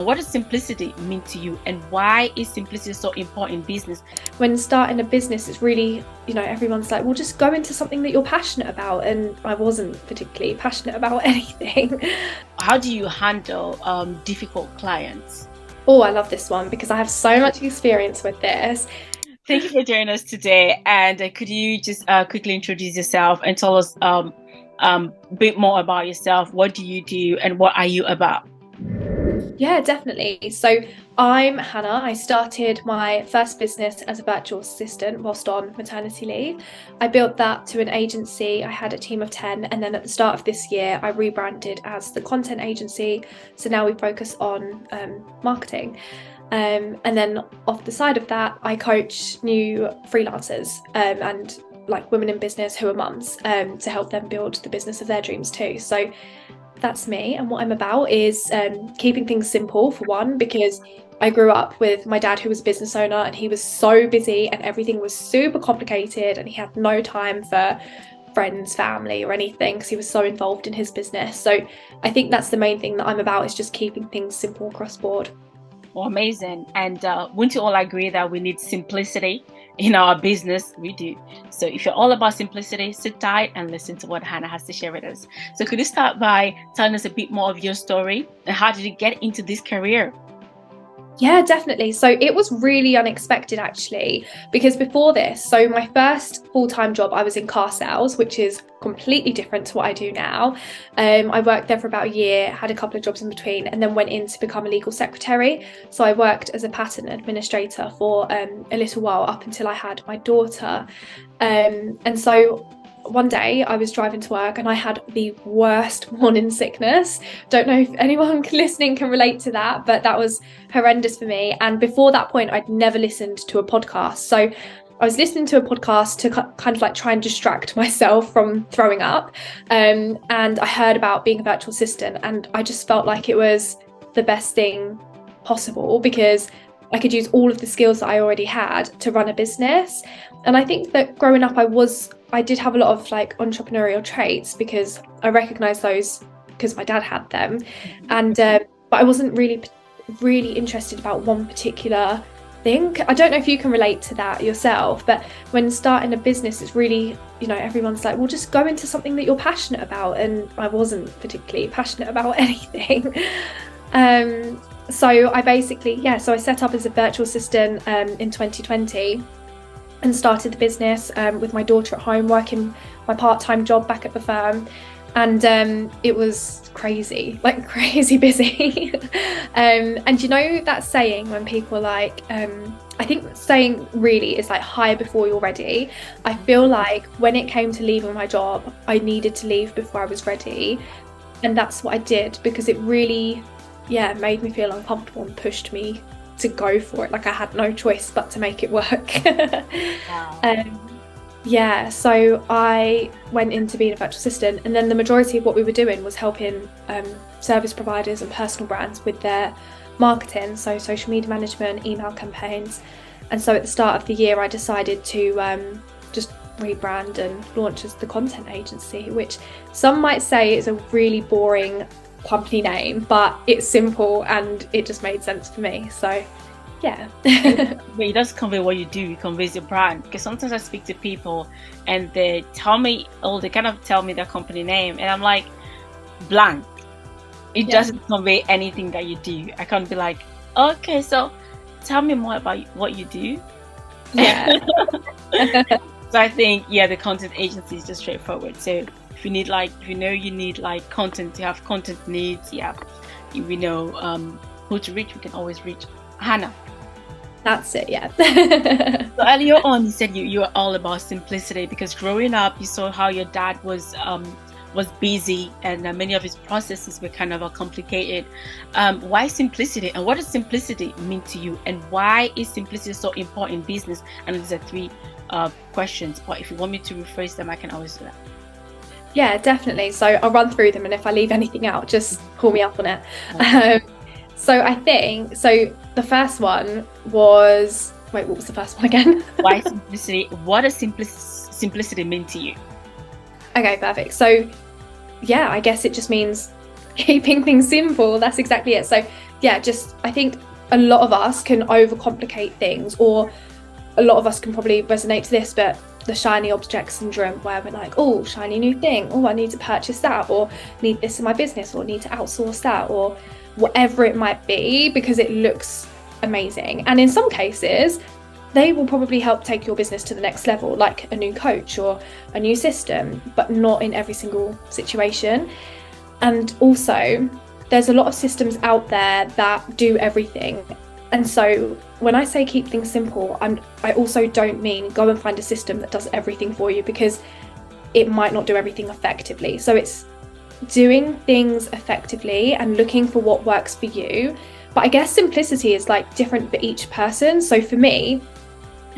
What does simplicity mean to you, and why is simplicity so important in business? When starting a business, it's really, everyone's like, well, just go into something that you're passionate about. And I wasn't particularly passionate about anything. How do you handle difficult clients? Oh, I love this one because I have so much experience with this. Thank you for joining us today. And could you just quickly introduce yourself and tell us a bit more about yourself? What do you do and what are you about? Yeah, definitely. So I'm Hannah. I started my first business as a virtual assistant whilst on maternity leave. I built that to an agency. I had a team of 10, and then at the start of this year, I rebranded as the content agency. So now we focus on marketing. And then off the side of that, I coach new freelancers and like women in business who are mums to help them build the business of their dreams too. So that's me, and what I'm about is keeping things simple, for one, because I grew up with my dad, who was a business owner, and he was so busy and everything was super complicated, and he had no time for friends, family or anything because he was so involved in his business. So I think that's the main thing that I'm about, is just keeping things simple across board. Well, amazing. And wouldn't you all agree that we need simplicity in our business? We do. So if you're all about simplicity, sit tight and listen to what Hannah has to share with us. So could you start by telling us a bit more of your story and how did you get into this career? Yeah, definitely. So it was really unexpected, actually, because before this, so my first full-time job, I was in car sales, which is completely different to what I do now. I worked there for about a year, had a couple of jobs in between, and then went in to become a legal secretary. So I worked as a patent administrator for a little while, up until I had my daughter. And so one day I was driving to work and I had the worst morning sickness. Don't know if anyone listening can relate to that, but that was horrendous for me. And before that point, I'd never listened to a podcast. So I was listening to a podcast to kind of like try and distract myself from throwing up. And I heard about being a virtual assistant, and I just felt like it was the best thing possible because I could use all of the skills that I already had to run a business. And I think that growing up, I did have a lot of like entrepreneurial traits because I recognized those because my dad had them. And but I wasn't really interested about one particular thing. I don't know if you can relate to that yourself, but when starting a business, it's really, everyone's like, well, just go into something that you're passionate about. And I wasn't particularly passionate about anything. So I set up as a virtual assistant in 2020 and started the business with my daughter at home, working my part-time job back at the firm. And it was crazy busy. And you know that saying when people are like, I think saying really is like hire before you're ready. I feel like when it came to leaving my job, I needed to leave before I was ready. And that's what I did, because it really made me feel uncomfortable and pushed me to go for it. Like I had no choice but to make it work. Wow. So I went into being a virtual assistant, and then the majority of what we were doing was helping service providers and personal brands with their marketing, so social media management, email campaigns. And so at the start of the year, I decided to just rebrand and launch as the content agency, which some might say is a really boring company name, but it's simple and it just made sense for me. So yeah. But it does convey what you do, it conveys your brand. Because sometimes I speak to people and they kind of tell me their company name, and I'm like, blank. It doesn't convey anything that you do. I can't be like, okay, so tell me more about what you do. Yeah. So I think the content agency is just straightforward. So if you need you need content, you have content needs, we know who to reach, we can always reach Hannah. That's it, yeah. So earlier on, you said you were all about simplicity because growing up, you saw how your dad was busy and many of his processes were kind of complicated. Why simplicity, and what does simplicity mean to you, and why is simplicity so important in business? And these are three questions, but if you want me to rephrase them, I can always do that. Yeah, definitely. So I'll run through them, and if I leave anything out, just call me up on it. Okay. So I think, the first one was, what was the first one again? Why simplicity? What does simplicity mean to you? Okay, perfect. So I guess it just means keeping things simple. That's exactly it. So just I think a lot of us can overcomplicate things, or a lot of us can probably resonate to this, but the shiny object syndrome, where we're like, oh, shiny new thing, oh, I need to purchase that, or need this in my business, or need to outsource that, or whatever it might be, because it looks amazing. And in some cases, they will probably help take your business to the next level, like a new coach or a new system, but not in every single situation. And also, there's a lot of systems out there that do everything. And so when I say keep things simple, I also don't mean go and find a system that does everything for you, because it might not do everything effectively. So it's doing things effectively and looking for what works for you. But I guess simplicity is like different for each person. So for me,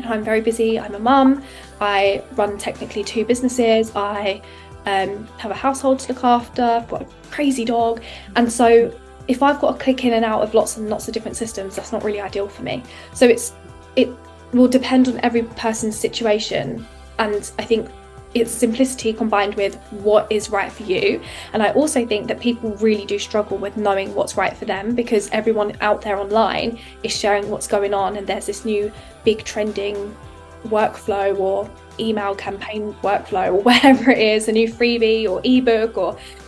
I'm very busy. I'm a mum. I run technically 2 businesses. I have a household to look after. I've got a crazy dog. And so if I've got to click in and out of lots and lots of different systems, that's not really ideal for me. So it will depend on every person's situation. And I think it's simplicity combined with what is right for you. And I also think that people really do struggle with knowing what's right for them, because everyone out there online is sharing what's going on, and there's this new big trending workflow or email campaign workflow or whatever it is, a new freebie or ebook,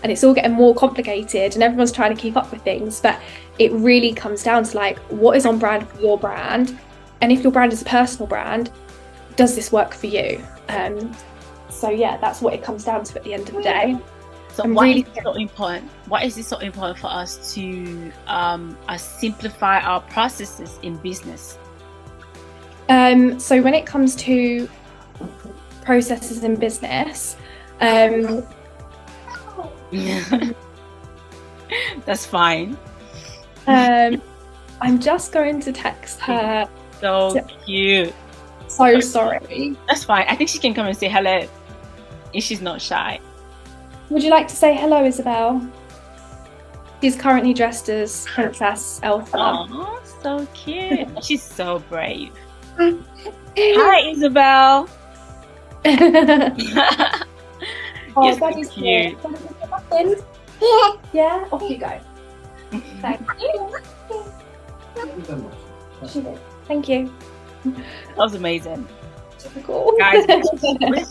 and it's all getting more complicated and everyone's trying to keep up with things. But it really comes down to like, what is on brand for your brand? And if your brand is a personal brand, does this work for you? So yeah, that's what it comes down to at the end of the day. So why is it so important? Why is it so important for us to simplify our processes in business? So when it comes to processes in business, that's fine. I'm just going to text her. So cute. So sorry. That's fine. I think she can come and say hello if she's not shy. Would you like to say hello, Isabelle? She's currently dressed as Princess Elsa. Oh, so cute. She's so brave. Hi, Isabelle. Oh, that is cute. Yeah, off you go. Thank you. Thank you. That was amazing. Typical. Guys,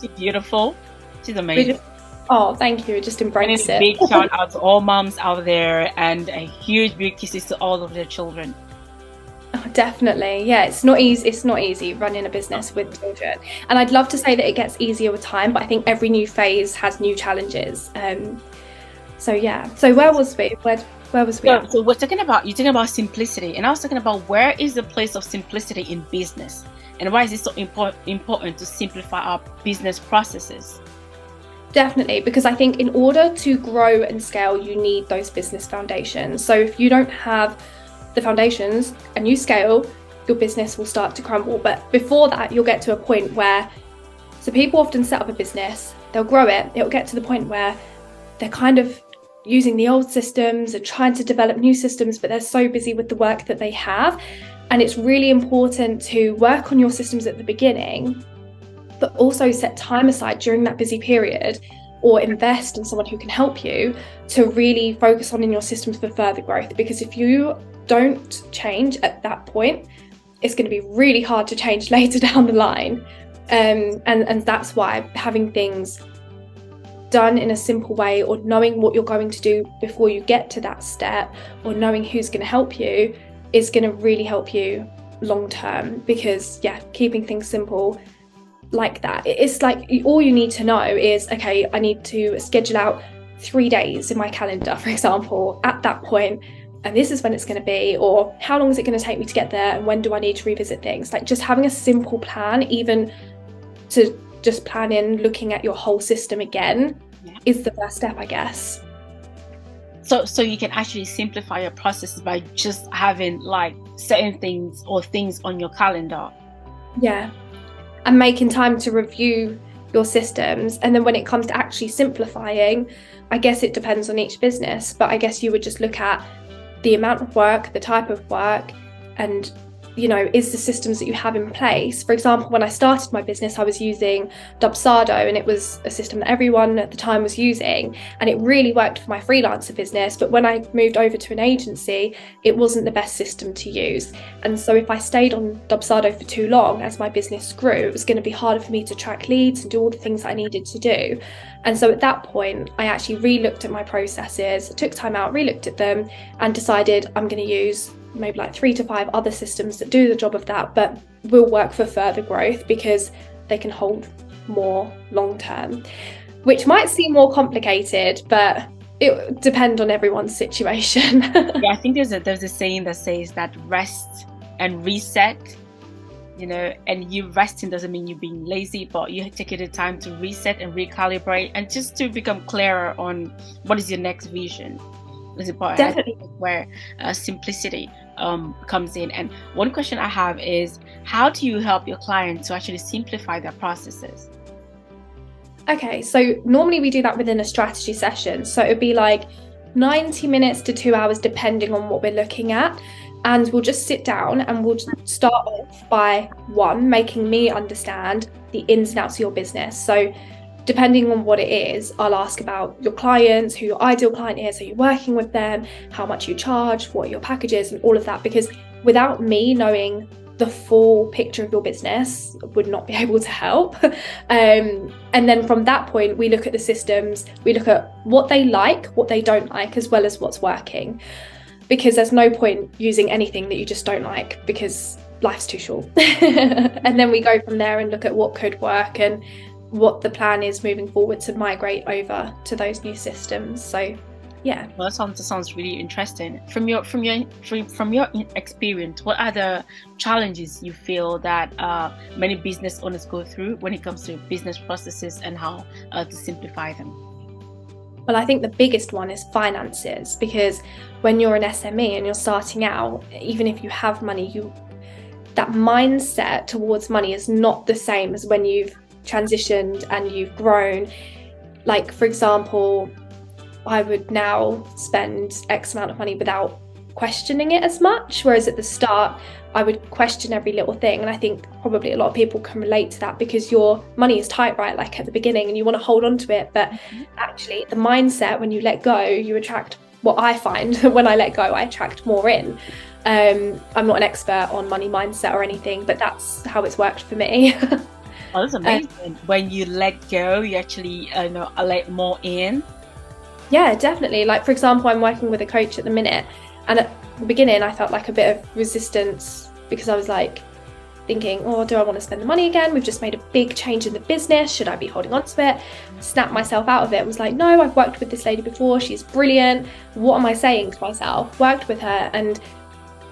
she's beautiful. She's amazing. Oh, thank you. Just embrace it. Big shout out to all moms out there, and a huge big kisses to all of their children. Oh, definitely. Yeah, it's not easy. It's not easy running a business with children. And I'd love to say that it gets easier with time, but I think every new phase has new challenges. So yeah. So where was we? Where was we? So you're talking about simplicity, and I was talking about where is the place of simplicity in business, and why is it so important to simplify our business processes? Definitely, because I think in order to grow and scale, you need those business foundations. So if you don't have the foundations and you scale, your business will start to crumble. But before that, you'll get to a point where, so people often set up a business, they'll grow it, it'll get to the point where they're kind of using the old systems and trying to develop new systems, but they're so busy with the work that they have. And it's really important to work on your systems at the beginning, but also set time aside during that busy period, or invest in someone who can help you to really focus on in your systems for further growth. Because if you don't change at that point, it's going to be really hard to change later down the line. And that's why having things done in a simple way, or knowing what you're going to do before you get to that step, or knowing who's going to help you, is going to really help you long term. Because yeah, keeping things simple like that, it's like all you need to know is, okay, I need to schedule out 3 days in my calendar, for example, at that point, and this is when it's going to be, or how long is it going to take me to get there, and when do I need to revisit things. Like just having a simple plan, even to just plan in looking at your whole system again, is the first step, I guess. So you can actually simplify your processes by just having like certain things or things on your calendar. Yeah. And making time to review your systems. And then when it comes to actually simplifying, I guess it depends on each business, but I guess you would just look at the amount of work, the type of work, and is the systems that you have in place. For example, when I started my business, I was using Dubsado, and it was a system that everyone at the time was using, and it really worked for my freelancer business. But when I moved over to an agency, it wasn't the best system to use. And so if I stayed on Dubsado for too long, as my business grew, it was going to be harder for me to track leads and do all the things that I needed to do. And so at that point, I actually re-looked at my processes, took time out, re-looked at them, and decided I'm going to use maybe like 3 to 5 other systems that do the job of that, but will work for further growth because they can hold more long term, which might seem more complicated, but it depends on everyone's situation. Yeah, I think there's a saying that says that rest and reset, and you resting doesn't mean you're being lazy, but you take the time to reset and recalibrate and just to become clearer on what is your next vision. Is important. Definitely. Where simplicity comes in. And one question I have is, how do you help your clients to actually simplify their processes? Okay, so normally we do that within a strategy session. So it would be like 90 minutes to 2 hours, depending on what we're looking at. And we'll just sit down and we'll start off by making me understand the ins and outs of your business. So depending on what it is, I'll ask about your clients, who your ideal client is, are you working with them, how much you charge, what are your packages, and all of that. Because without me knowing the full picture of your business, I would not be able to help. And then from that point, we look at the systems, we look at what they like, what they don't like, as well as what's working. Because there's no point using anything that you just don't like, because life's too short. And then we go from there and look at what could work and what the plan is moving forward to migrate over to those new systems. So yeah. Well, that sounds really interesting. From your experience, what are the challenges you feel that many business owners go through when it comes to business processes and how to simplify them? Well, I think the biggest one is finances, because when you're an SME and you're starting out, even if you have money, that mindset towards money is not the same as when you've transitioned and you've grown. Like, for example, I would now spend X amount of money without questioning it as much, whereas at the start I would question every little thing. And I think probably a lot of people can relate to that, because your money is tight, right, like at the beginning, and you want to hold on to it, but actually the mindset, when you let go, you attract, what I find when I let go, I attract more in. I'm not an expert on money mindset or anything, but that's how it's worked for me. Oh, that's amazing. When you let go, you actually let more in. Yeah, definitely. Like, for example, I'm working with a coach at the minute, and at the beginning I felt like a bit of resistance, because I was like thinking, oh, do I want to spend the money again? We've just made a big change in the business. Should I be holding on to it? Snapped myself out of it. Was like, no, I've worked with this lady before. She's brilliant. What am I saying to myself? Worked with her, and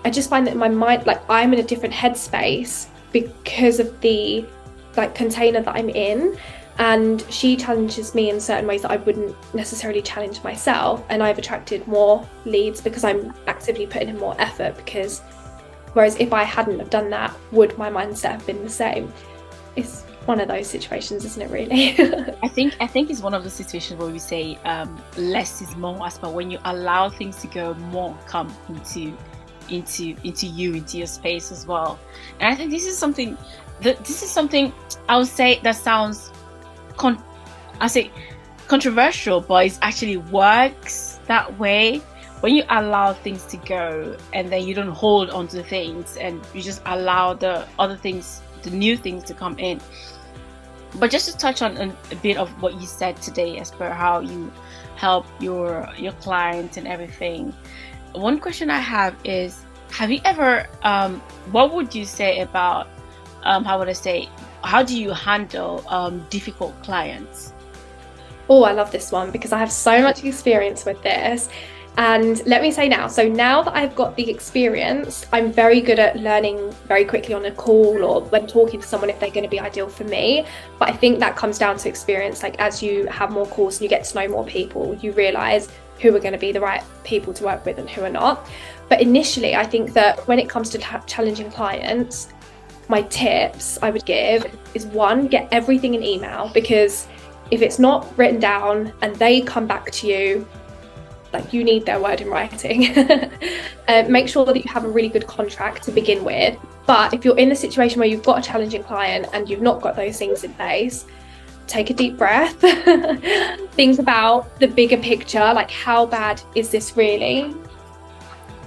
I just find that in my mind, like, I'm in a different headspace because of the container that I'm in, and she challenges me in certain ways that I wouldn't necessarily challenge myself, and I've attracted more leads because I'm actively putting in more effort. Because whereas if I hadn't have done that, would my mindset have been the same? It's one of those situations, isn't it, really? I think it's one of the situations where we say less is more, as well. When you allow things to go, more come into your space as well. And I think this is something I would say that sounds controversial, but it actually works that way. When you allow things to go, and then you don't hold on to things, and you just allow the other things, the new things, to come in. But just to touch on a bit of what you said today, as per how you help your clients and everything, one question I have is, have you ever what would you say about how do you handle difficult clients? Oh, I love this one, because I have so much experience with this. And let me say now that I've got the experience, I'm very good at learning very quickly on a call or when talking to someone if they're going to be ideal for me. But I think that comes down to experience. Like, as you have more calls and you get to know more people, you realise who are going to be the right people to work with and who are not. But initially, I think that when it comes to challenging clients, my tips I would give is, one, get everything in email, because if it's not written down and they come back to you, like you need their word in writing. Make sure that you have a really good contract to begin with. But if you're in a situation where you've got a challenging client and you've not got those things in place, take a deep breath. Think about the bigger picture, like how bad is this really?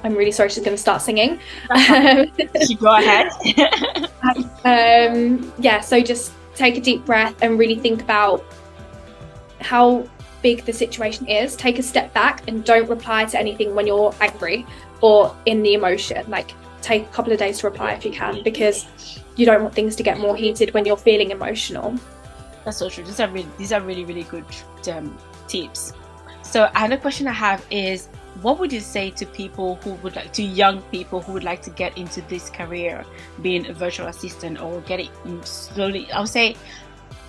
I'm really sorry, she's going to start singing. Go ahead. Yeah, so just take a deep breath and really think about how big the situation is. Take a step back and don't reply to anything when you're angry or in the emotion. Like, take a couple of days to reply if you can, because you don't want things to get more heated when you're feeling emotional. That's so true. These are really, really good tips. So another question I have is, what would you say to people who would like, to young people who would like to get into this career, being a virtual assistant, or get it slowly? I would say,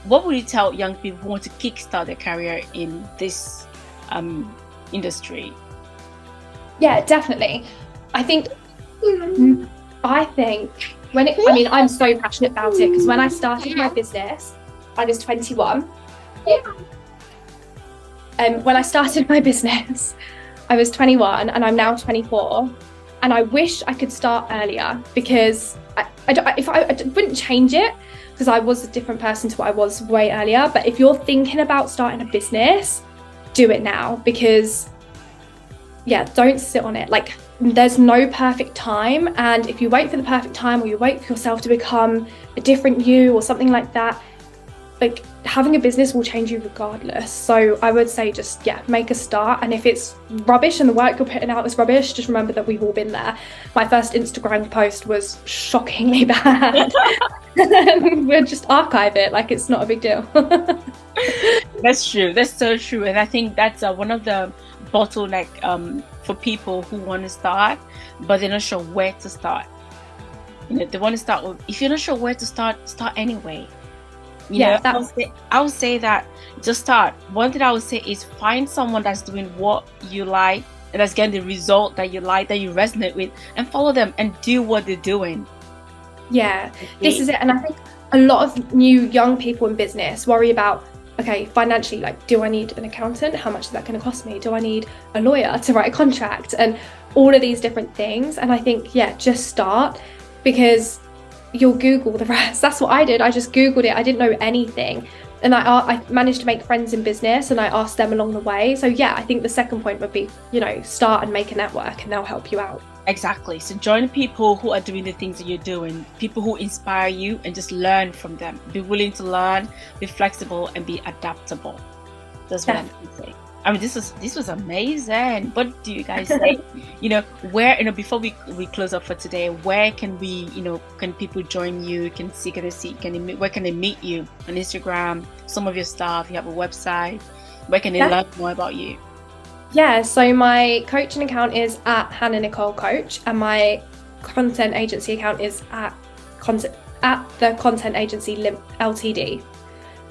what would you tell young people who want to kickstart their career in this industry? Yeah, definitely. I think I'm so passionate about it, because when I started my business, I was 21. When I started my business, I was 21 and I'm now 24. And I wish I could start earlier, because I wouldn't change it, because I was a different person to what I was way earlier. But if you're thinking about starting a business, do it now, because don't sit on it. Like, there's no perfect time. And if you wait for the perfect time, or you wait for yourself to become a different you or something like that, like, having a business will change you regardless. So I would say just make a start. And if it's rubbish and the work you're putting out is rubbish, just remember that we've all been there. My first Instagram post was shockingly bad. We'll just archive it, like it's not a big deal. That's true. That's so true. And I think that's one of the bottleneck for people who want to start, but they're not sure where to start. They want to start. If you're not sure where to start anyway. I would say that just start. One thing I would say is find someone that's doing what you like and that's getting the result that you like, that you resonate with, and follow them and do what they're doing. Yeah, this is it. And I think a lot of new young people in business worry about, okay, financially, like, do I need an accountant? How much is that going to cost me? Do I need a lawyer to write a contract? And all of these different things. And I think, just start, because you'll Google the rest. That's what I did. I just Googled it. I didn't know anything. And I managed to make friends in business, and I asked them along the way. So I think the second point would be, start and make a network, and they'll help you out. Exactly. So join people who are doing the things that you're doing, people who inspire you, and just learn from them. Be willing to learn, be flexible, and be adaptable. That's what I'm going to say. I mean, this was amazing. What do you guys say? Where, before we close up for today, where can we, can people join you? Can where can they meet you? On Instagram, some of your stuff, you have a website. Where can they learn more about you? Yeah, so my coaching account is at Hanah Nicole Coach, and my content agency account is at the Content Agency Ltd.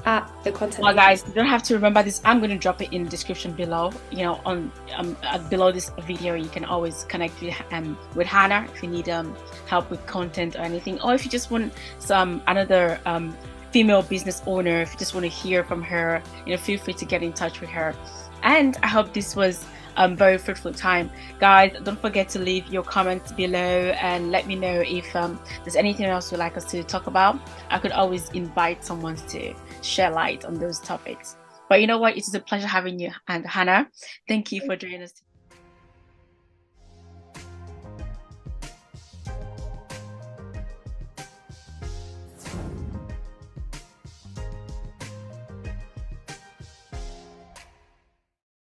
At the content. Well, guys, you don't have to remember this. I'm going to drop it in the description below. On below this video, you can always connect with Hanah if you need help with content or anything, or if you just want another female business owner. If you just want to hear from her, feel free to get in touch with her. And I hope this was very fruitful time. Guys, don't forget to leave your comments below and let me know if there's anything else you'd like us to talk about. I could always invite someone to share light on those topics. But you know what? It is a pleasure having you, and Hanah, thank you for joining us.